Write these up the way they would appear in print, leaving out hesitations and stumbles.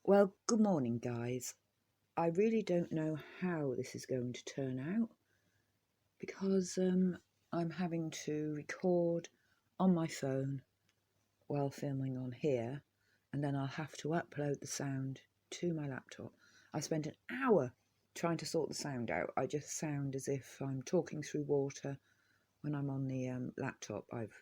Well, good morning, guys. I really don't know how this is going to turn out because I'm having to record on my phone while filming on here, and then I'll have to upload the sound to my laptop. I spent an hour trying to sort the sound out. I just sound as if I'm talking through water when I'm on the laptop. I've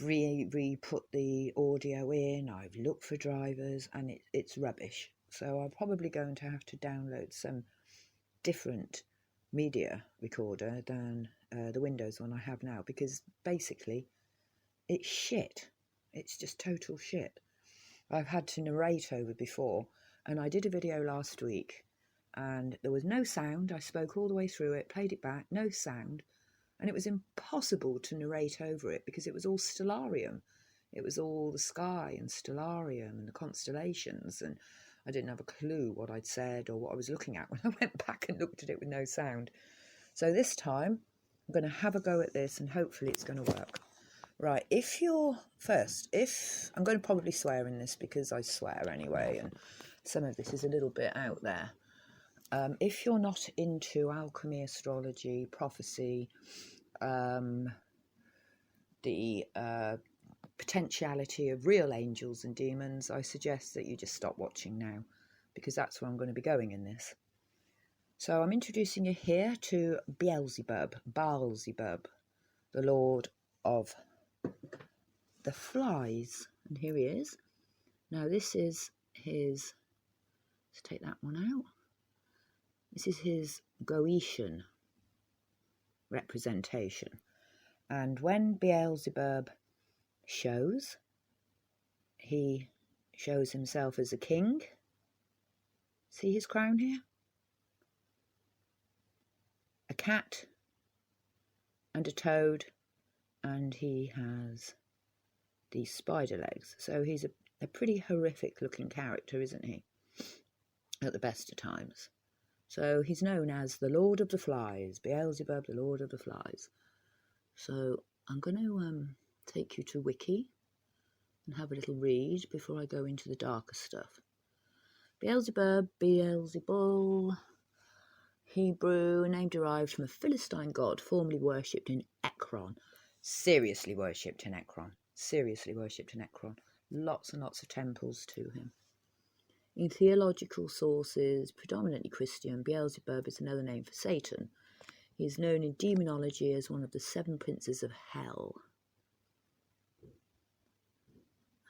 re-put the audio in, I've looked for drivers, and it's rubbish. So I'm probably going to have to download some different media recorder than the Windows one I have now, because basically it's shit. It's just total shit. I've had to narrate over before, and I did a video last week and there was no sound. I spoke all the way through it, played it back, no sound. And it was impossible to narrate over it because it was all stellarium. It was all the sky and stellarium and the constellations, and I didn't have a clue what I'd said or what I was looking at when I went back and looked at it with no sound. So this time I'm going to have a go at this and hopefully it's going to work. Right, if I'm going to probably swear in this because I swear anyway, and some of this is a little bit out there. If you're not into alchemy, astrology, prophecy, the potentiality of real angels and demons, I suggest that you just stop watching now, because that's where I'm going to be going in this. So I'm introducing you here to Beelzebub, the Lord of the Flies. And here he is. Now this is his, let's take that one out. This is his Goetian representation. And when Beelzebub shows, he shows himself as a king. See his crown here? A cat and a toad, and he has these spider legs. So he's a pretty horrific looking character, isn't he? At the best of times. So he's known as the Lord of the Flies, Beelzebub, the Lord of the Flies. So I'm going to take you to Wiki and have a little read before I go into the darker stuff. Beelzebub, Beelzebul, Hebrew, a name derived from a Philistine god formerly worshipped in Ekron. Seriously worshipped in Ekron. Lots and lots of temples to him. In theological sources, predominantly Christian, Beelzebub is another name for Satan. He is known in demonology as one of the 7 princes of hell.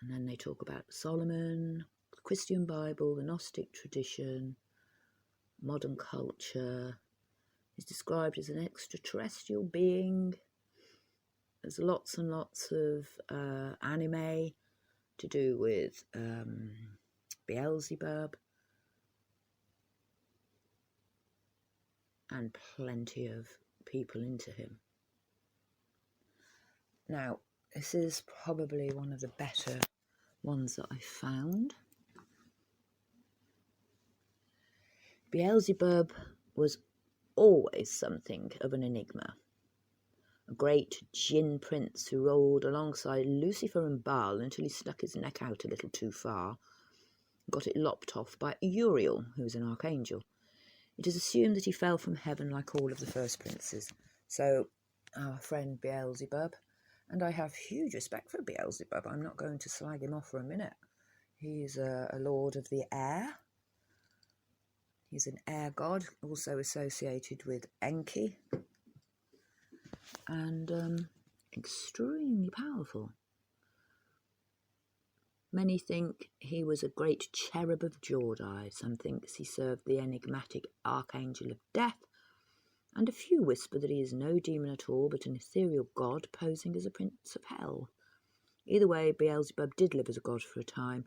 And then they talk about Solomon, the Christian Bible, the Gnostic tradition, modern culture. He's described as an extraterrestrial being. There's lots and lots of anime to do with Beelzebub, and plenty of people into him. Now, this is probably one of the better ones that I found. Beelzebub was always something of an enigma. A great jinn prince who rolled alongside Lucifer and Baal until he stuck his neck out a little too far, got it lopped off by Uriel, who was an archangel. It is assumed that he fell from heaven like all of the first princes. So, our friend Beelzebub, and I have huge respect for Beelzebub. I'm not going to slag him off for a minute. He's a lord of the air. He's an air god, also associated with Enki, and extremely powerful. Many think he was a great cherub of Jordai. Some think he served the enigmatic archangel of death, and a few whisper that he is no demon at all, but an ethereal god posing as a prince of hell. Either way, Beelzebub did live as a god for a time,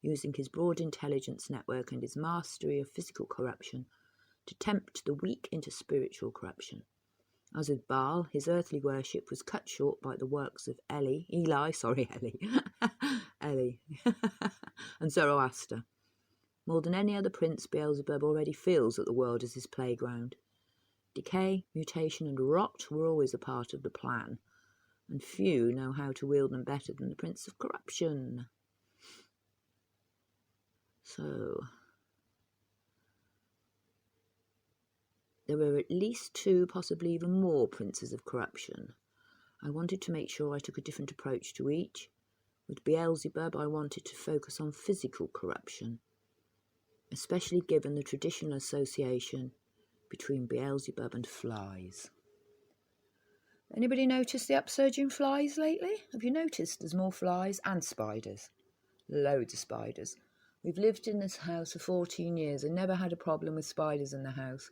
using his broad intelligence network and his mastery of physical corruption to tempt the weak into spiritual corruption. As with Baal, his earthly worship was cut short by the works of Eli, and Zoroaster. More than any other prince, Beelzebub already feels that the world is his playground. Decay, mutation, and rot were always a part of the plan, and few know how to wield them better than the Prince of Corruption. So there were at least 2, possibly even more princes of corruption. I wanted to make sure I took a different approach to each. With Beelzebub, I wanted to focus on physical corruption, especially given the traditional association between Beelzebub and flies. Anybody noticed the upsurge in flies lately? Have you noticed there's more flies and spiders? Loads of spiders. We've lived in this house for 14 years and never had a problem with spiders in the house.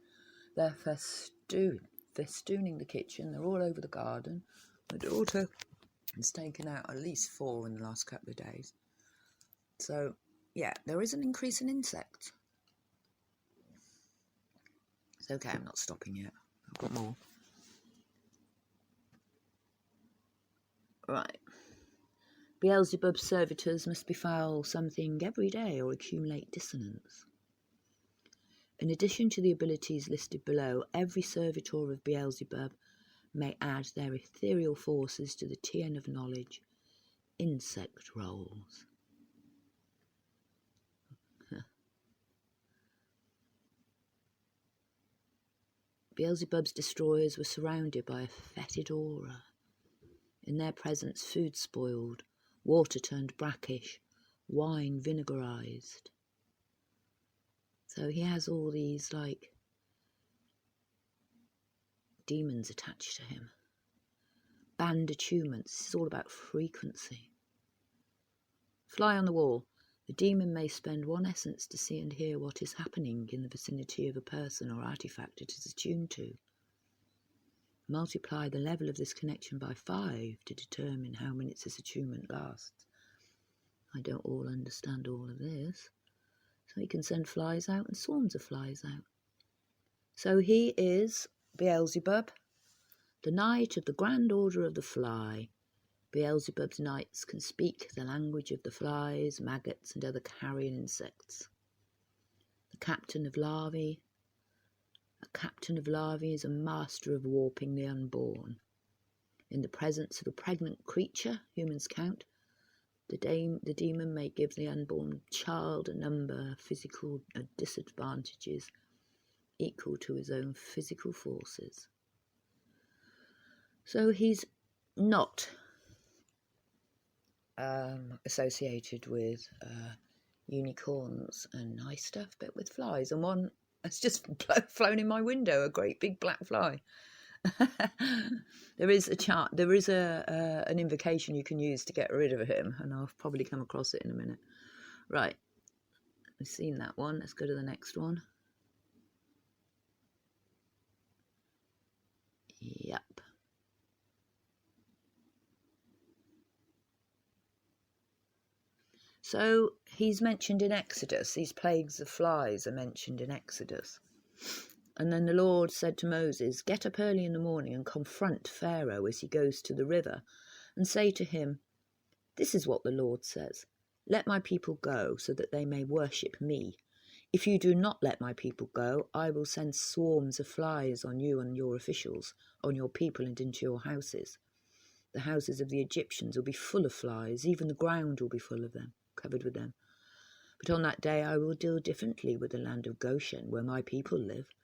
They're festooning the kitchen. They're all over the garden. My daughter has taken out at least 4 in the last couple of days. So, yeah, there is an increase in insects. It's okay, I'm not stopping yet. I've got more. Right. Beelzebub's servitors must befoul something every day or accumulate dissonance. In addition to the abilities listed below, every servitor of Beelzebub may add their ethereal forces to the TN of knowledge, insect rolls. Beelzebub's destroyers were surrounded by a fetid aura. In their presence, food spoiled, water turned brackish, wine vinegarized. So he has all these, like, demons attached to him. Banned attunements. This is all about frequency. Fly on the wall. The demon may spend 1 essence to see and hear what is happening in the vicinity of a person or artifact it is attuned to. Multiply the level of this connection by 5 to determine how minutes this attunement lasts. I don't all understand all of this. So he can send flies out and swarms of flies out. So he is Beelzebub, the knight of the Grand Order of the Fly. Beelzebub's knights can speak the language of the flies, maggots, and other carrion insects. The captain of larvae. A captain of larvae is a master of warping the unborn. In the presence of a pregnant creature, humans count, the demon may give the unborn child a number of physical disadvantages equal to his own physical forces. So he's not associated with unicorns and nice stuff, but with flies. And one has just flown in my window, a great big black fly. There is a chart. There is an invocation you can use to get rid of him, and I'll probably come across it in a minute. Right, I've seen that one. Let's go to the next one. Yep. So he's mentioned in Exodus. These plagues of flies are mentioned in Exodus. And then the Lord said to Moses, "Get up early in the morning and confront Pharaoh as he goes to the river, and say to him, 'This is what the Lord says. Let my people go, so that they may worship me. If you do not let my people go, I will send swarms of flies on you and your officials, on your people and into your houses. The houses of the Egyptians will be full of flies, even the ground will be full of them, covered with them. But on that day I will deal differently with the land of Goshen, where my people live.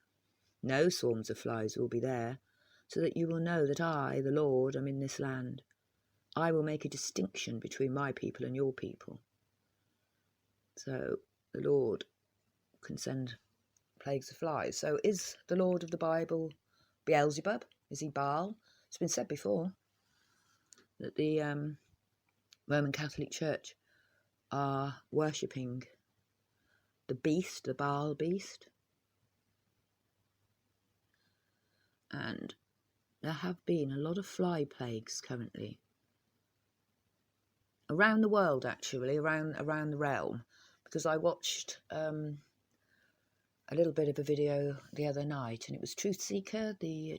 No swarms of flies will be there, so that you will know that I, the Lord, am in this land. I will make a distinction between my people and your people.'" So the Lord can send plagues of flies. So is the Lord of the Bible Beelzebub? Is he Baal? It's been said before that the Roman Catholic Church are worshipping the beast, the Baal beast. And there have been a lot of fly plagues currently. Around the world, actually, around the realm. Because I watched a little bit of a video the other night, and it was Truth Seeker, I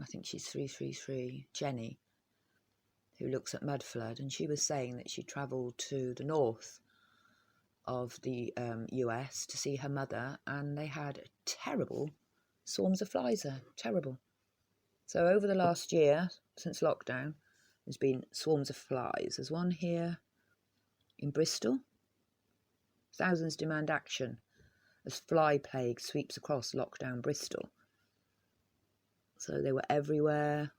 think she's 333, Jenny, who looks at mud flood, and she was saying that she travelled to the north of the US to see her mother, and they had terrible swarms of flies there, terrible. So over the last year, since lockdown, there's been swarms of flies. There's one here in Bristol, Thousands demand action as fly plague sweeps across lockdown Bristol. So they were everywhere.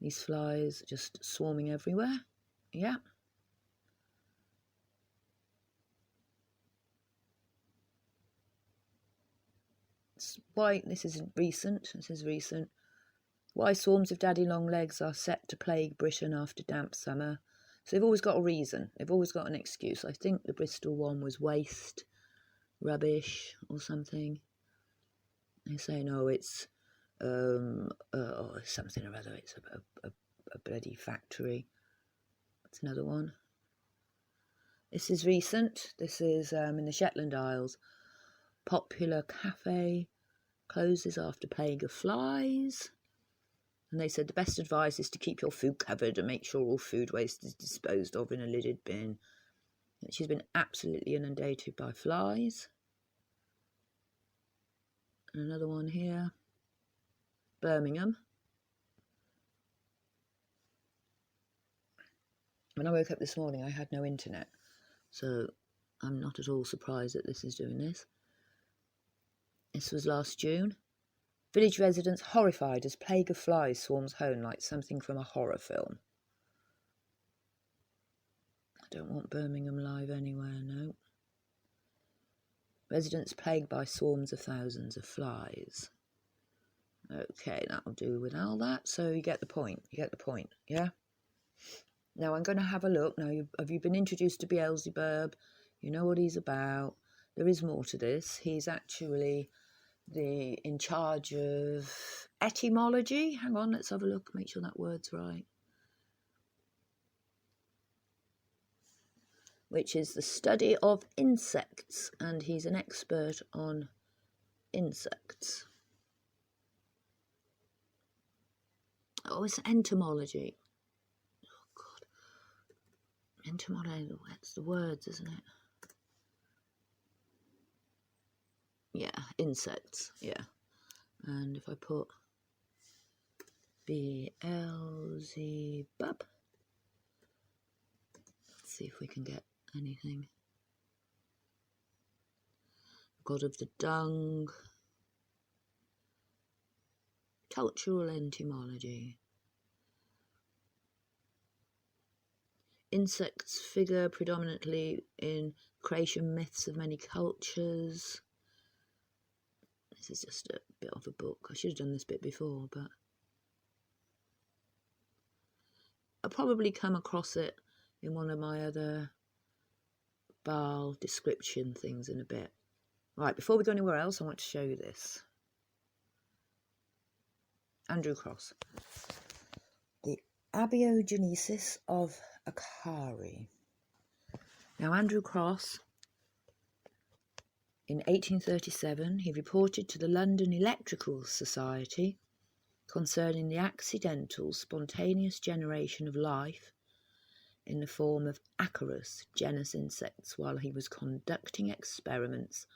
These flies just swarming everywhere. Yeah. Why, this is recent. Why swarms of daddy long legs are set to plague Britain after damp summer. So they've always got a reason. They've always got an excuse. I think the Bristol one was waste, rubbish or something. They say, no, it's something or other. It's a bloody factory. That's another one. This is recent. This is in the Shetland Isles. Popular cafe closes after plague of flies. And they said the best advice is to keep your food covered and make sure all food waste is disposed of in a lidded bin. She's been absolutely inundated by flies. And another one here. Birmingham. When I woke up this morning, I had no internet. So I'm not at all surprised that this is doing this. This was last June. Village residents horrified as plague of flies swarms home like something from a horror film. I don't want Birmingham live anywhere, no. Residents plagued by swarms of thousands of flies. Okay, that'll do with all that. So you get the point, yeah? Now I'm going to have a look. Now, have you been introduced to Beelzebub? You know what he's about. There is more to this. He's actually in charge of etymology. Hang on, let's have a look, make sure that word's right. Which is the study of insects, and he's an expert on insects. Oh, it's entomology. Oh, God. Entomology, that's the words, isn't it? Yeah, insects, yeah. And if I put Beelzebub, let's see if we can get anything. God of the dung. Cultural entomology. Insects figure predominantly in creation myths of many cultures. This is just a bit of a book. I should have done this bit before, but I'll probably come across it in one of my other Baal description things in a bit. Right, before we go anywhere else, I want to show you this. Andrew Crosse. The Abiogenesis of Acari. Now, Andrew Crosse, in 1837, he reported to the London Electrical Society concerning the accidental, spontaneous generation of life in the form of acarous genus insects while he was conducting experiments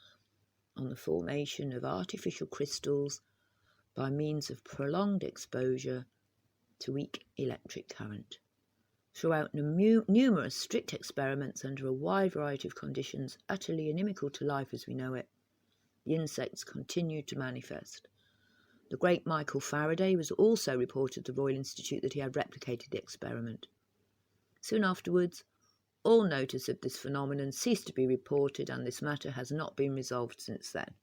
on the formation of artificial crystals by means of prolonged exposure to weak electric current. Throughout numerous strict experiments under a wide variety of conditions utterly inimical to life as we know it, the insects continued to manifest. The great Michael Faraday was also reported at the Royal Institute that he had replicated the experiment. Soon afterwards, all notice of this phenomenon ceased to be reported, and this matter has not been resolved since then.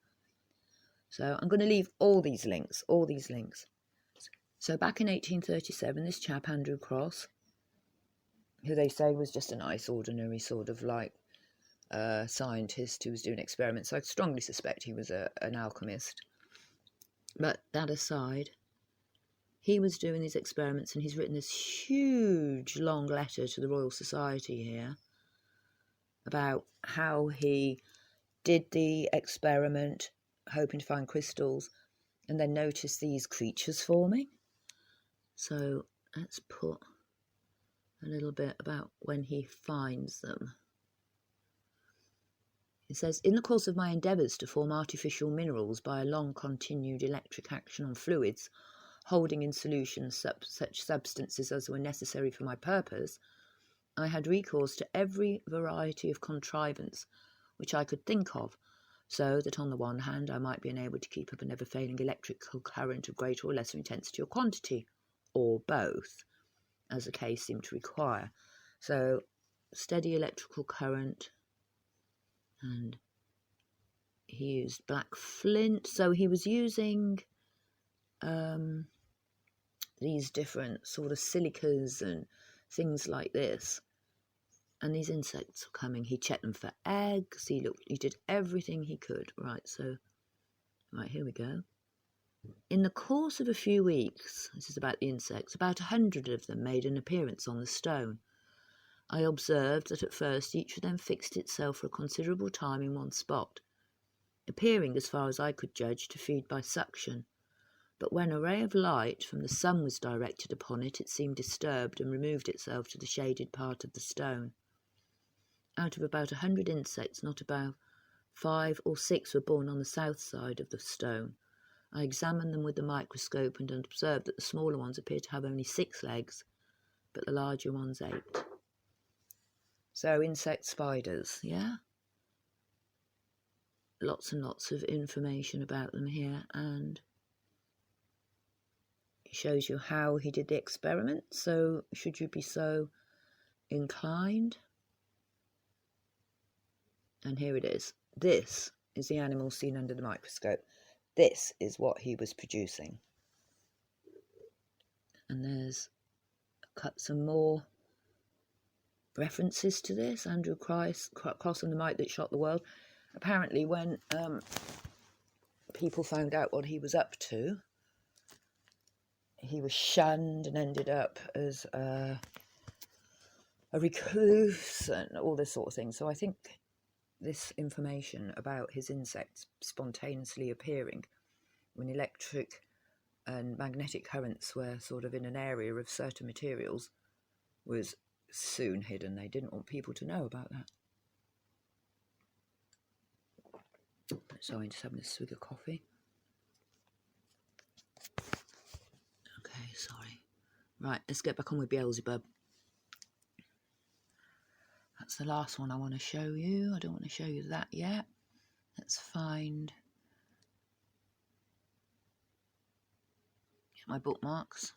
So I'm going to leave all these links. So back in 1837, this chap, Andrew Crosse, who they say was just a nice, ordinary sort of like scientist who was doing experiments. I strongly suspect he was an alchemist. But that aside, he was doing these experiments, and he's written this huge, long letter to the Royal Society here about how he did the experiment, hoping to find crystals, and then noticed these creatures forming. So let's put a little bit about when he finds them. It says, in the course of my endeavours to form artificial minerals by a long continued electric action on fluids, holding in solution such substances as were necessary for my purpose, I had recourse to every variety of contrivance which I could think of, so that on the one hand I might be enabled to keep up a never-failing electrical current of greater or lesser intensity or quantity, or both, as the case seemed to require. So steady electrical current, and he used black flint, so he was using these different sort of silicas and things like this. And these insects were coming. He checked them for eggs. He did everything he could. Right, here we go. In the course of a few weeks, this is about the insects, about 100 of them made an appearance on the stone. I observed that at first each of them fixed itself for a considerable time in one spot, appearing, as far as I could judge, to feed by suction. But when a ray of light from the sun was directed upon it, it seemed disturbed and removed itself to the shaded part of the stone. Out of about 100 insects, not about 5 or 6 were born on the south side of the stone. I examined them with the microscope and observed that the smaller ones appeared to have only 6 legs, but the larger ones 8. So insect spiders, yeah? Lots and lots of information about them here, and it shows you how he did the experiment, so should you be so inclined. And here it is. This is the animal seen under the microscope. This is what he was producing. And there's some more references to this. Andrew Crosse and the Mite That Shot the World. Apparently when people found out what he was up to, he was shunned and ended up as a recluse and all this sort of thing. So I think this information about his insects spontaneously appearing when electric and magnetic currents were sort of in an area of certain materials was soon hidden. They didn't want people to know about that. Sorry, I'm just having a swig of coffee. Okay, sorry. Right, let's get back on with Beelzebub. That's the last one I want to show you. I don't want to show you that yet. Let's find my bookmarks.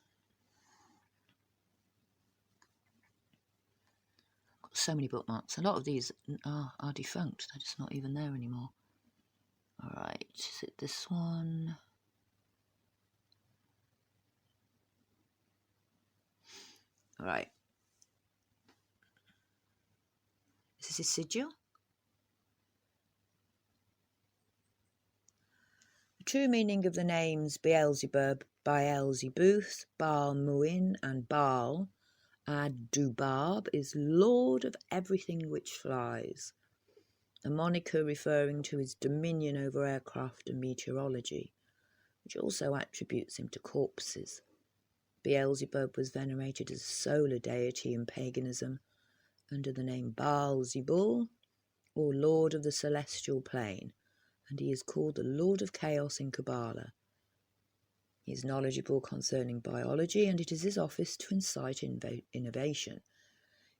I've got so many bookmarks. A lot of these are defunct. They're just not even there anymore. Alright, is it this one? Alright. This is sigil. The true meaning of the names Beelzebub, Beelzebuth, Baal Muin, and Baal Ad-Dubab is Lord of everything which flies, a moniker referring to his dominion over aircraft and meteorology, which also attributes him to corpses. Beelzebub was venerated as a solar deity in paganism under the name Baal-Zebul, or Lord of the Celestial Plane, and he is called the Lord of Chaos in Kabbalah. He is knowledgeable concerning biology, and it is his office to incite innovation.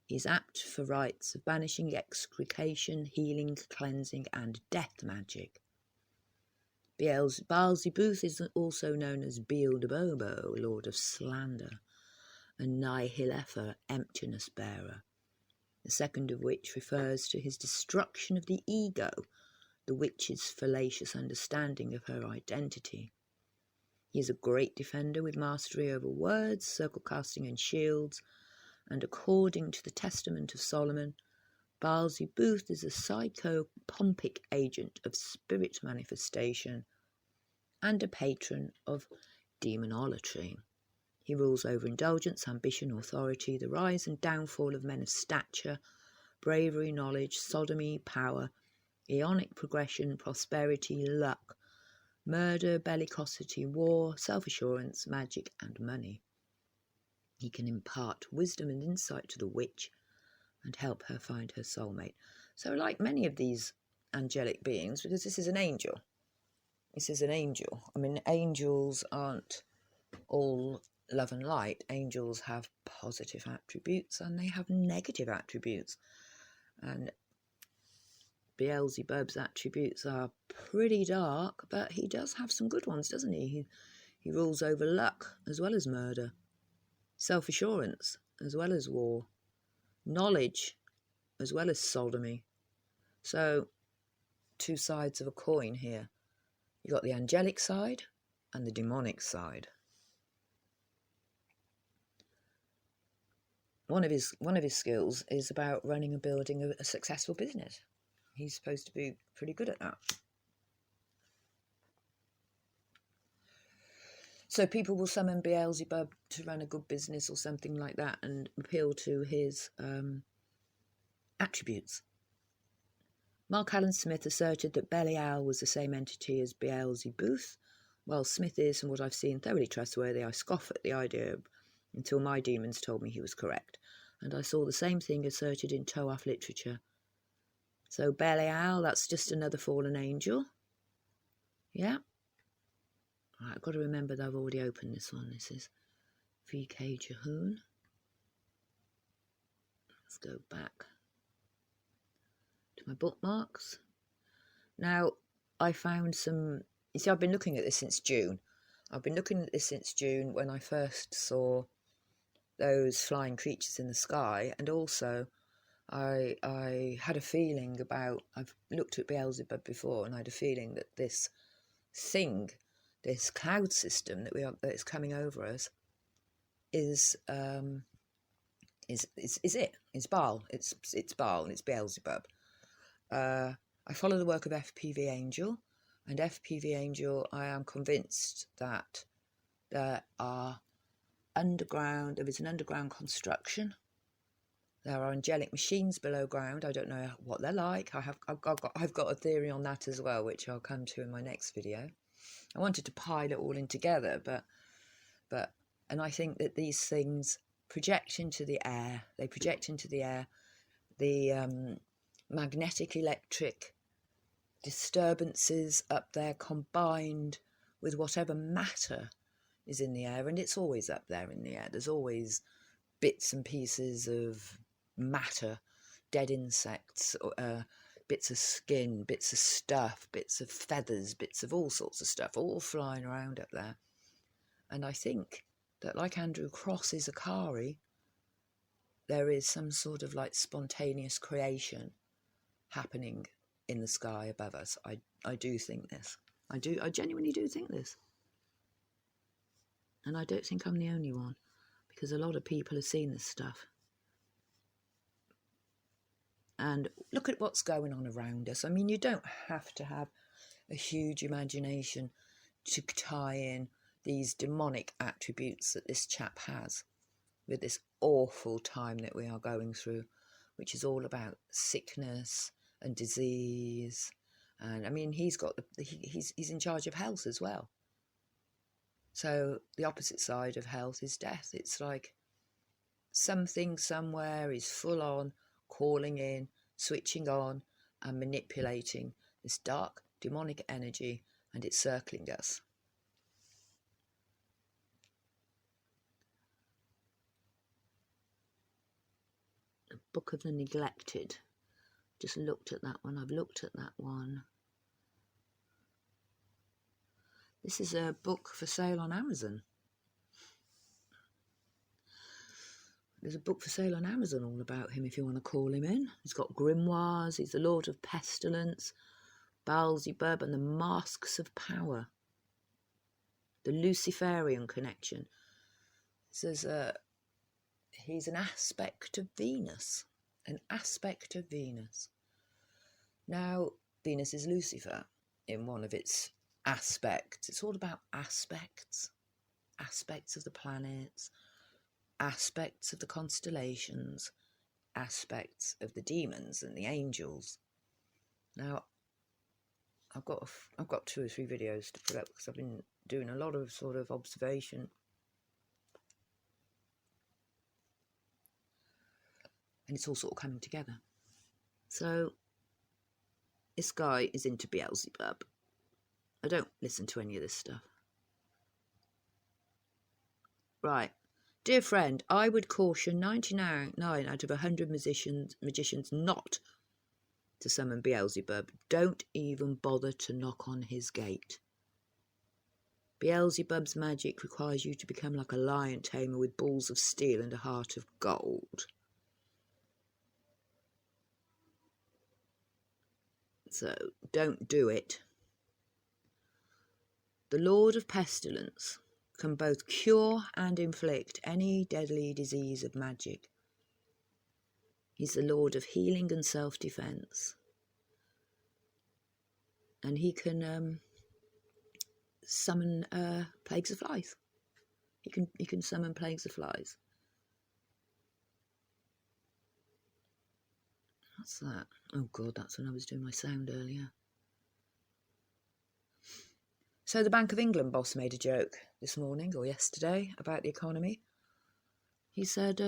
He is apt for rites of banishing, extrication, healing, cleansing, and death magic. Beelzebuth is also known as Beelzebub, Lord of Slander, and Nihilefer, Emptiness Bearer, the second of which refers to his destruction of the ego, the witch's fallacious understanding of her identity. He is a great defender with mastery over words, circle casting and shields, and according to the Testament of Solomon, Beelzebub is a psychopompic agent of spirit manifestation and a patron of demonolatry. He rules over indulgence, ambition, authority, the rise and downfall of men of stature, bravery, knowledge, sodomy, power, aeonic progression, prosperity, luck, murder, bellicosity, war, self-assurance, magic, and money. He can impart wisdom and insight to the witch and help her find her soulmate. So like many of these angelic beings, because this is an angel. This is an angel. I mean, angels aren't all love and light. Angels have positive attributes and they have negative attributes. And Beelzebub's attributes are pretty dark, but he does have some good ones, doesn't he? He rules over luck as well as murder, self-assurance as well as war, knowledge as well as sodomy. So, two sides of a coin here. You've got the angelic side and the demonic side. One of his skills is about running and building a successful business. He's supposed to be pretty good at that. So people will summon Beelzebub to run a good business or something like that and appeal to his attributes. Mark Allen Smith asserted that Belial was the same entity as Beelzebub. While Smith is, from what I've seen, thoroughly trustworthy, I scoff at the idea until my demons told me he was correct. And I saw the same thing asserted in Toaf literature. So Belial, that's just another fallen angel. Yeah. Right, I've got to remember that I've already opened this one. This is VK Jehoon. Let's go back to my bookmarks. Now, I found some... You see, I've been looking at this since June. I've been looking at this since June when I first saw those flying creatures in the sky, and also I had a feeling about... I've looked at Beelzebub before, and I had a feeling that this thing, this cloud system that is coming over us, is it? It's Baal. It's Baal, and it's Beelzebub. I follow the work of FPV Angel, and FPV Angel, I am convinced that there is an underground construction. There are angelic machines below ground. I don't know what they're like. I've got a theory on that as well, which I'll come to in my next video. I wanted to pile it all in together, and I think that these things project into the air. They project into the air the magnetic electric disturbances up there combined with whatever matter is in the air, and it's always up there in the air. There's always bits and pieces of matter, dead insects, bits of skin, bits of stuff, bits of feathers, bits of all sorts of stuff, all flying around up there. And I think that, like Andrew Crosse's Acari, there is some sort of like spontaneous creation happening in the sky above us. I do think this. I genuinely do think this. And I don't think I'm the only one, because a lot of people have seen this stuff. And look at what's going on around us. I mean, you don't have to have a huge imagination to tie in these demonic attributes that this chap has with this awful time that we are going through, which is all about sickness and disease. And I mean, he's in charge of health as well. So the opposite side of health is death. It's like something somewhere is full on calling in, switching on and manipulating this dark demonic energy, and it's circling us. The Book of the Neglected. Just looked at that one. I've looked at that one. This is a book for sale on Amazon. There's a book for sale on Amazon all about him if you want to call him in. He's got grimoires. He's the Lord of Pestilence, Beelzebub, and the Masks of Power. The Luciferian connection. Says he's an aspect of Venus. An aspect of Venus. Now, Venus is Lucifer in one of its aspects. It's all about aspects. Aspects of the planets, aspects of the constellations, aspects of the demons and the angels. Now, I've got 2 or 3 videos to put up because I've been doing a lot of sort of observation. And it's all sort of coming together. So, this guy is into Beelzebub. I don't listen to any of this stuff. Right. Dear friend, I would caution 99 out of 100 magicians not to summon Beelzebub, don't even bother to knock on his gate. Beelzebub's magic requires you to become like a lion tamer with balls of steel and a heart of gold. So don't do it. The Lord of Pestilence can both cure and inflict any deadly disease of magic. He's the Lord of healing and self-defense. And he can summon plagues of flies. He can summon plagues of flies. What's that? Oh God, that's when I was doing my sound earlier. So the Bank of England boss made a joke this morning or yesterday about the economy. He said,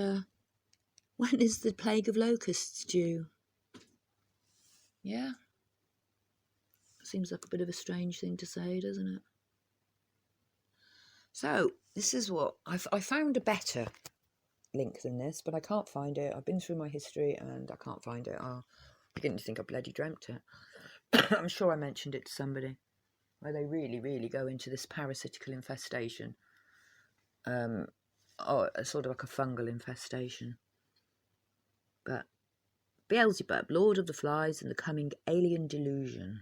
when is the plague of locusts due? Yeah. Seems like a bit of a strange thing to say, doesn't it? So this is what I found a better link than this, but I can't find it. I've been through my history and I can't find it. I didn't think I bloody dreamt it. I'm sure I mentioned it to somebody, where they really go into this parasitical infestation. Sort of like a fungal infestation. But Beelzebub, Lord of the Flies and the coming alien delusion.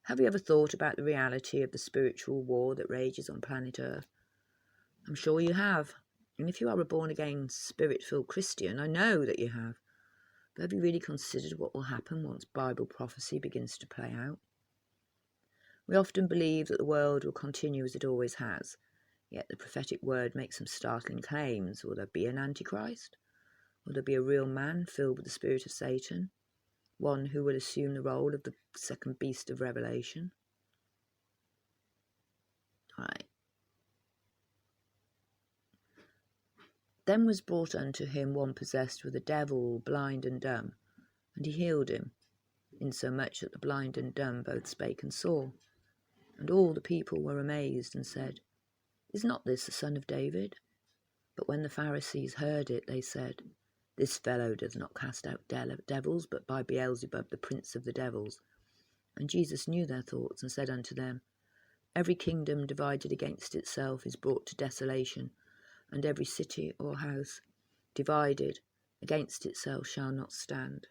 Have you ever thought about the reality of the spiritual war that rages on planet Earth? I'm sure you have. And if you are a born-again, spirit-filled Christian, I know that you have. But have you really considered what will happen once Bible prophecy begins to play out? We often believe that the world will continue as it always has, yet the prophetic word makes some startling claims. Will there be an AntiChrist? Will there be a real man filled with the spirit of Satan? One who will assume the role of the second beast of Revelation? Right. Then was brought unto him one possessed with a devil, blind and dumb, and he healed him, insomuch that the blind and dumb both spake and saw. And all the people were amazed, and said, Is not this the son of David? But when the Pharisees heard it, they said, This fellow does not cast out devils, but by Beelzebub, the prince of the devils. And Jesus knew their thoughts, and said unto them, Every kingdom divided against itself is brought to desolation, and every city or house divided against itself shall not stand.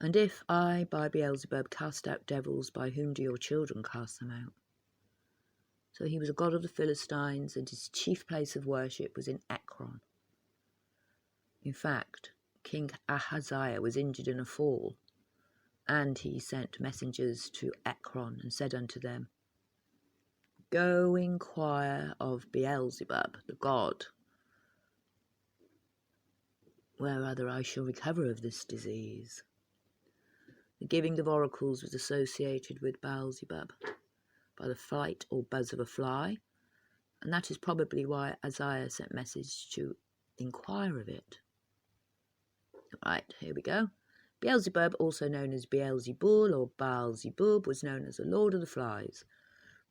And if I, by Beelzebub, cast out devils, by whom do your children cast them out? So he was a god of the Philistines, and his chief place of worship was in Ekron. In fact, King Ahaziah was injured in a fall, and he sent messengers to Ekron, and said unto them, Go inquire of Beelzebub, the god, whether I shall recover of this disease. The giving of oracles was associated with Beelzebub by the flight or buzz of a fly, and that is probably why Isaiah sent message to inquire of it. Right, here we go. Beelzebub, also known as Beelzebul or Baal-zebub, was known as the Lord of the Flies.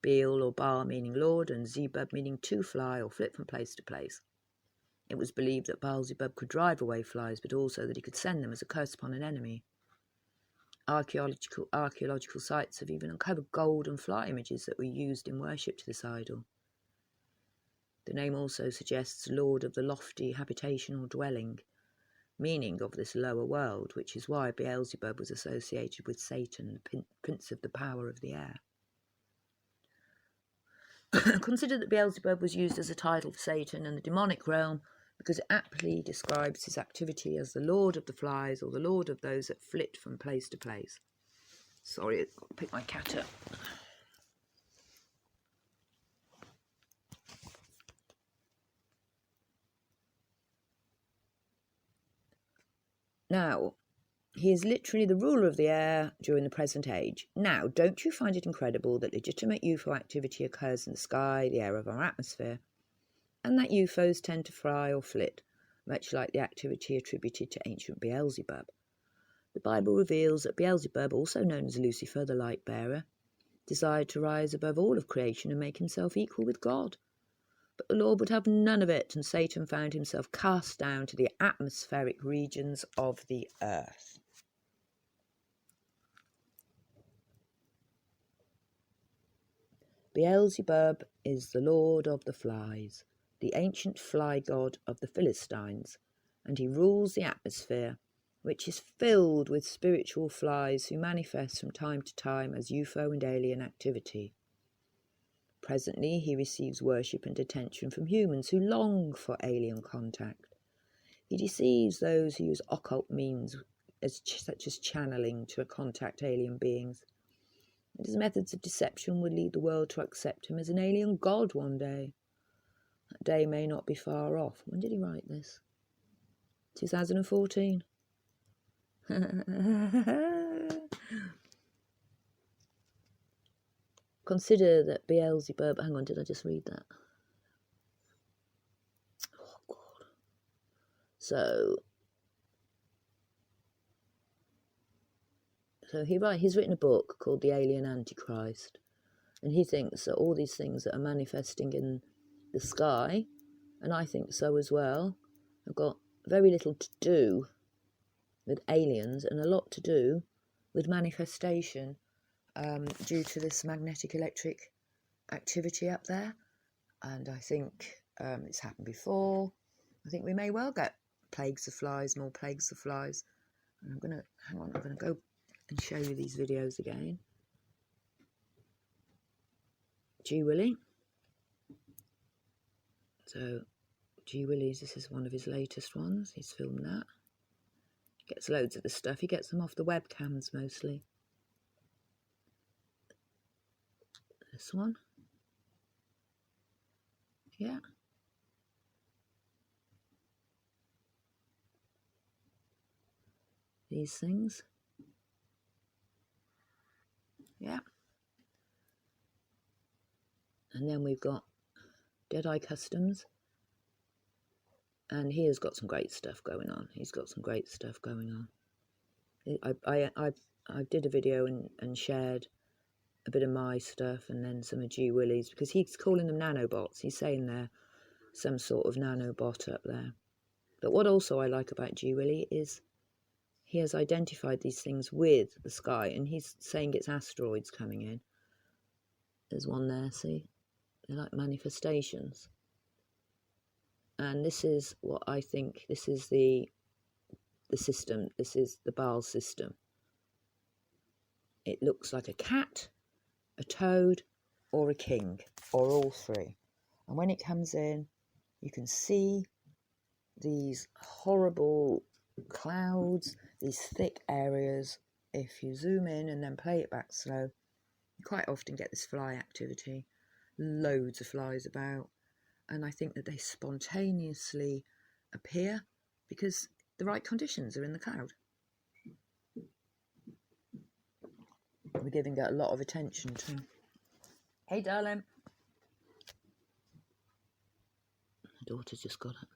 Beel or Baal meaning Lord, and Zebub meaning to fly or flit from place to place. It was believed that Beelzebub could drive away flies, but also that he could send them as a curse upon an enemy. Archaeological sites have even uncovered gold and fly images that were used in worship to this idol. The name also suggests Lord of the lofty habitation or dwelling, meaning of this lower world, which is why Beelzebub was associated with Satan, the prince of the power of the air. Consider that Beelzebub was used as a title for Satan and the demonic realm because it aptly describes his activity as the Lord of the Flies or the Lord of those that flit from place to place. Sorry, I've got to pick my cat up. Now, he is literally the ruler of the air during the present age. Now, don't you find it incredible that legitimate UFO activity occurs in the sky, the air of our atmosphere, and that UFOs tend to fly or flit, much like the activity attributed to ancient Beelzebub? The Bible reveals that Beelzebub, also known as Lucifer, the light bearer, desired to rise above all of creation and make himself equal with God. But the Lord would have none of it, and Satan found himself cast down to the atmospheric regions of the earth. Beelzebub is the lord of the flies, the ancient fly god of the Philistines, and he rules the atmosphere, which is filled with spiritual flies who manifest from time to time as UFO and alien activity. Presently, he receives worship and attention from humans who long for alien contact. He deceives those who use occult means, such as channeling, to contact alien beings. And his methods of deception would lead the world to accept him as an alien god one day. That day may not be far off. When did he write this? 2014. Consider that Beelzebub... Hang on, did I just read that? Oh, God. So he's written a book called The Alien AntiChrist. And he thinks that all these things that are manifesting in the sky, and I think so as well, have got very little to do with aliens and a lot to do with manifestation due to this magnetic electric activity up there. And I think it's happened before. I think we may well get plagues of flies, more plagues of flies. And I'm going to go and show you these videos again. G. Willie. So, G. Willie's, this is one of his latest ones. He's filmed that. He gets loads of the stuff. He gets them off the webcams mostly. This one. Yeah. These things. Yeah. And then we've got Deadeye Customs. And he has got some great stuff going on. He's got some great stuff going on. I did a video and shared a bit of my stuff and then some of G. Willie's, because he's calling them nanobots. He's saying they're some sort of nanobot up there. But what also I like about G. Willie is he has identified these things with the sky, and he's saying it's asteroids coming in. There's one there, see? They're like manifestations. And this is what I think, this is the system, this is the Baal system. It looks like a cat, a toad, or a king, or all three. And when it comes in, you can see these horrible clouds, these thick areas. If you zoom in and then play it back slow, you quite often get this fly activity. Loads of flies about. And I think that they spontaneously appear because the right conditions are in the cloud. We're giving it a lot of attention too. Hey, darling. My daughter's just got it.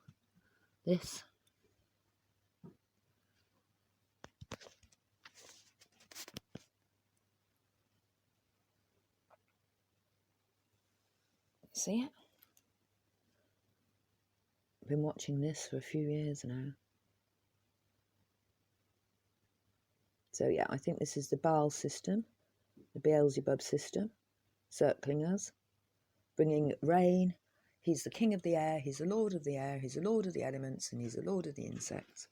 This. See it? I've been watching this for a few years now. So yeah, I think this is the Baal system, the Beelzebub system, circling us, bringing rain. He's the king of the air, he's the lord of the air, he's the lord of the elements, and he's the lord of the insects.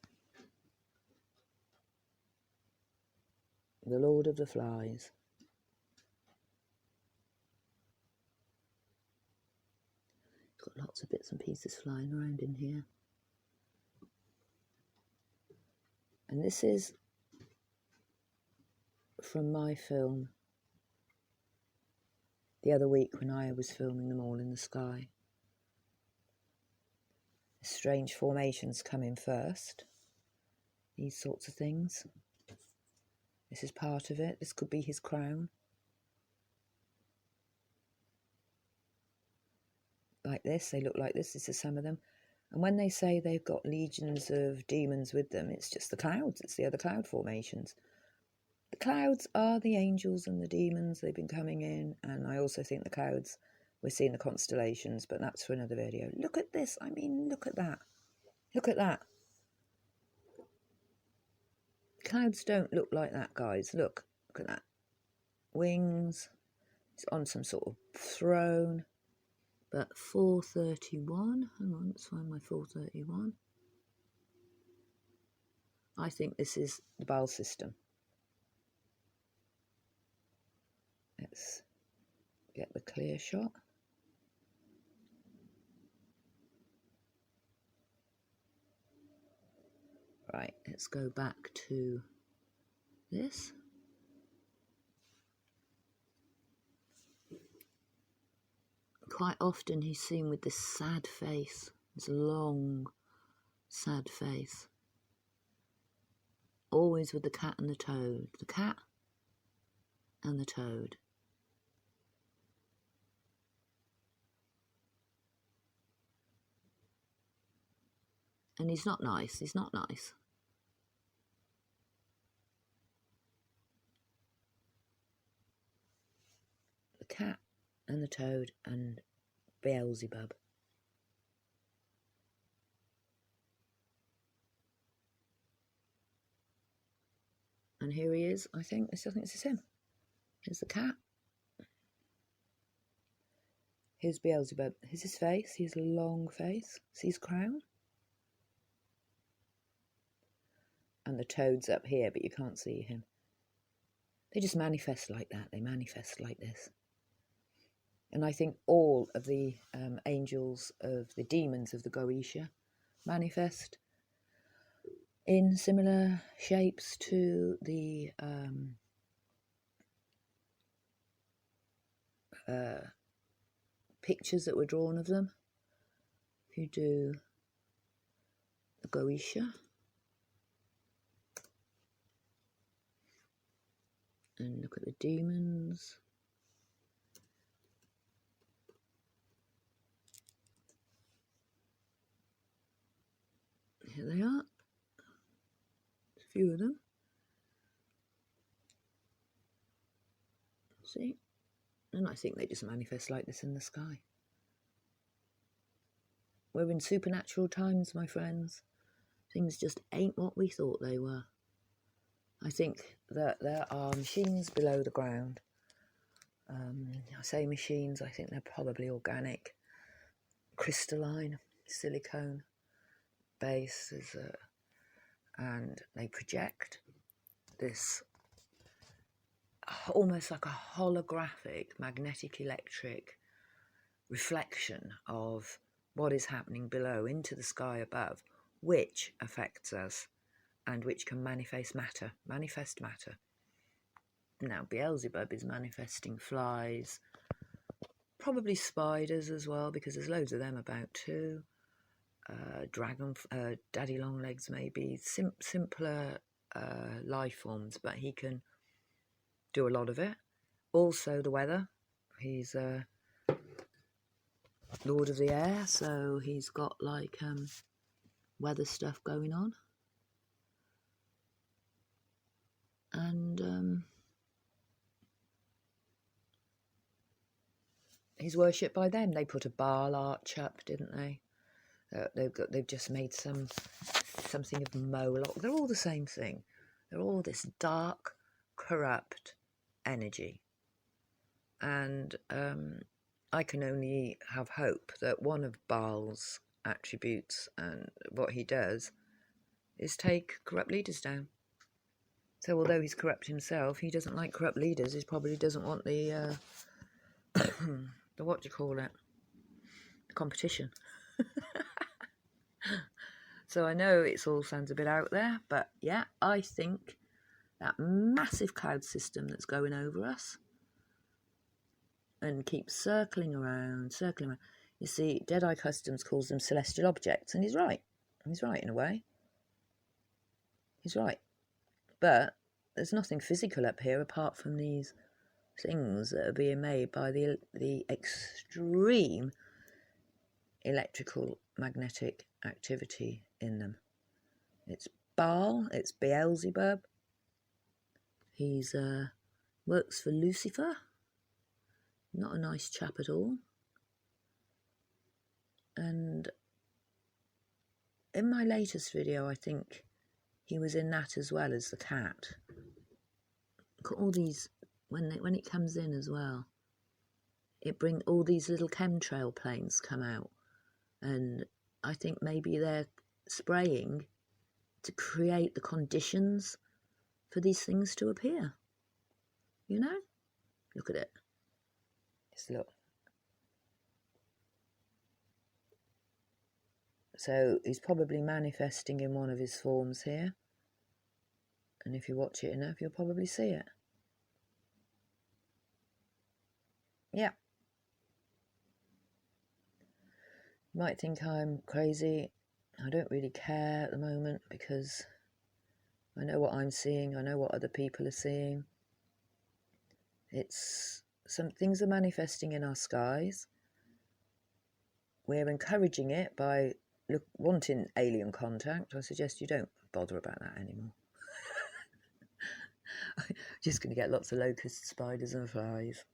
The lord of the flies. Got lots of bits and pieces flying around in here. And this is from my film the other week when I was filming them all in the sky. Strange formations come in first. These sorts of things. This is part of it. This could be his crown. Like this, they look like this. This is some of them. And when they say they've got legions of demons with them, it's just the clouds. It's the other cloud formations. The clouds are the angels and the demons. They've been coming in. And I also think the clouds we're seeing the constellations, but that's for another video. Look at this. I mean, look at that. Look at that. Clouds don't look like that, guys. Look at that. Wings. It's on some sort of throne. But 431. Hang on, let's find my 431. I think this is the Baal system. Let's get the clear shot. Right, let's go back to this. Quite often he's seen with this sad face, this long, sad face. Always with the cat and the toad. The cat and the toad. And he's not nice, he's not nice. The cat and the toad and Beelzebub. And here he is, I think this is him. Here's the cat. Here's Beelzebub. Here's his face, his long face. See his crown? And the toad's up here, but you can't see him. They just manifest like that. They manifest like this. And I think all of the angels of the demons of the Goetia manifest in similar shapes to the pictures that were drawn of them. If you do the Goetia and look at the demons. Here they are. There's a few of them. See? And I think they just manifest like this in the sky. We're in supernatural times, my friends. Things just ain't what we thought they were. I think that there are machines below the ground. I say machines, I think they're probably organic, crystalline, silicone bases, and they project this almost like a holographic magnetic electric reflection of what is happening below into the sky above, which affects us and which can manifest matter. Now Beelzebub is manifesting flies, probably spiders as well, because there's loads of them about too. Daddy long legs, maybe simpler life forms, but he can do a lot of it. Also the weather. He's Lord of the Air, so he's got like weather stuff going on. And he's worshipped by them. They put a Baal arch up, didn't they? They've just made something of Moloch. They're all the same thing. They're all this dark, corrupt energy. And I can only have hope that one of Baal's attributes and what he does is take corrupt leaders down. So although he's corrupt himself, he doesn't like corrupt leaders. He probably doesn't want the what do you call it? The competition. So I know it all sounds a bit out there, but yeah, I think that massive cloud system that's going over us and keeps circling around. You see, Deadeye Customs calls them celestial objects, and he's right. He's right in a way. He's right. But there's nothing physical up here apart from these things that are being made by the extreme electrical magnetic activity in them. It's Baal, it's Beelzebub. He's works for Lucifer. Not a nice chap at all. And in my latest video, I think he was in that as well as the cat. Look at all these, when it comes in as well, it brings all these little chemtrail planes come out, and I think maybe they're spraying to create the conditions for these things to appear. You know? Look at it. Just look. So he's probably manifesting in one of his forms here. And if you watch it enough, you'll probably see it. Yeah. You might think I'm crazy. I don't really care at the moment because I know what I'm seeing. I know what other people are seeing. Some things are manifesting in our skies. We're encouraging it by wanting alien contact. I suggest you don't bother about that anymore. Just going to get lots of locusts, spiders and flies.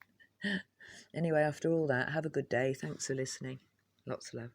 Anyway, after all that, have a good day. Thanks for listening. Lots of love.